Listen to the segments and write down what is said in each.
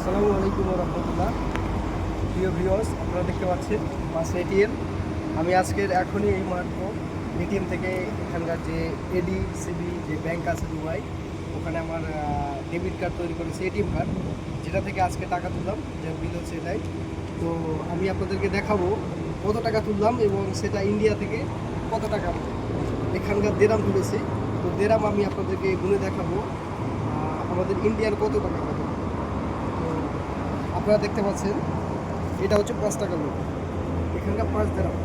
আসসালামু আলাইকুম রহমতুল্লাহ। প্রিয় ভিউয়ার্স, আপনারা দেখতে পাচ্ছেন পাশে এটিএম। আমি এখনই এই মাত্র এটিএম থেকে এখানকার যে এডিসিবি যে ব্যাংক আছে দুবাই, ওখানে আমার ডেবিট কার্ড তৈরি করেছে, এটিএম কার্ড, যেটা থেকে আজকে টাকা তুললাম, যে বিল হচ্ছে এটাই। তো আমি আপনাদেরকে দেখাবো কত টাকা তুললাম এবং সেটা ইন্ডিয়া থেকে কত টাকা এখানকার দেরাম তুলেছি। তো দেরাম আমি আপনাদেরকে গুনে দেখাবো আমাদের ইন্ডিয়ার কত টাকা কত। আপনারা দেখতে পাচ্ছেন এটা হচ্ছে 5 টাকার নোট, এখানকার 5 দেরাম।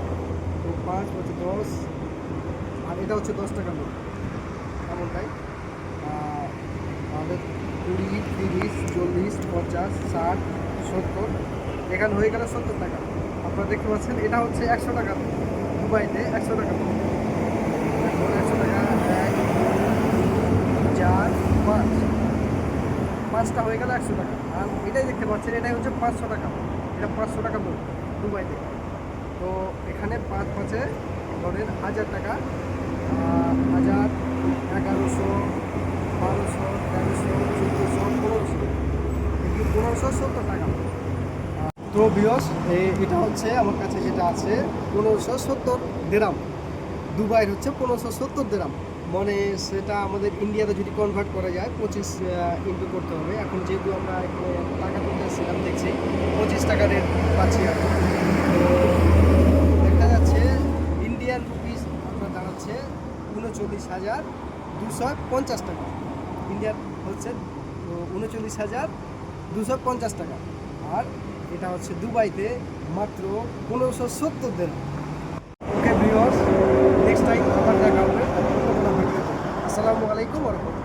তো 5 হচ্ছে 10, আর এটা হচ্ছে 10 টাকার নোট এমনটাই। আমাদের 20, 30, 40, 50, 60, 70, এখানে হয়ে গেলে 70 টাকা। আপনারা দেখতে পাচ্ছেন এটা হচ্ছে 100 টাকা, দুবাইতে 100 টাকা নোট। এখন 100 টাকা 1, 2, 4, 5, 5টা হয়ে গেল 100 টাকা। আর এটাই দেখতে পাচ্ছেন এটাই হচ্ছে 500 টাকা, এটা 500 টাকা নোট দুবাইতে। তো এখানে 5 5-এ ধরেন 1000 টাকা, 1000, 1100, 1200, 1300, 1400, 1500, এটি 1570 টাকা। তো ভিউয়ার্স, এটা হচ্ছে আমার কাছে যেটা আছে 1570 দেরাম। দুবাইয়ের হচ্ছে 1570 দেরাম, মানে সেটা আমাদের ইন্ডিয়াতে যদি কনভার্ট করা যায় 25 ইন্টু করতে হবে। এখন যেহেতু আমরা এখানে টাকা তুলতেছিলাম, দেখছি 25 টাকা রেট পাচ্ছি এখন। তো দেখা যাচ্ছে ইন্ডিয়ান রুপিস আপনার দাঁড়াচ্ছে 39,250 টাকা। ইন্ডিয়ান হচ্ছে 39,250 টাকা, আর এটা হচ্ছে দুবাইতে মাত্র 1570 দেরাম। ওকে ভিউয়ার্স, নেক্সট টাইম আবার দেখা হবে। আসসালামু আলাইকুম ওয়া রাহমাতুল্লাহ।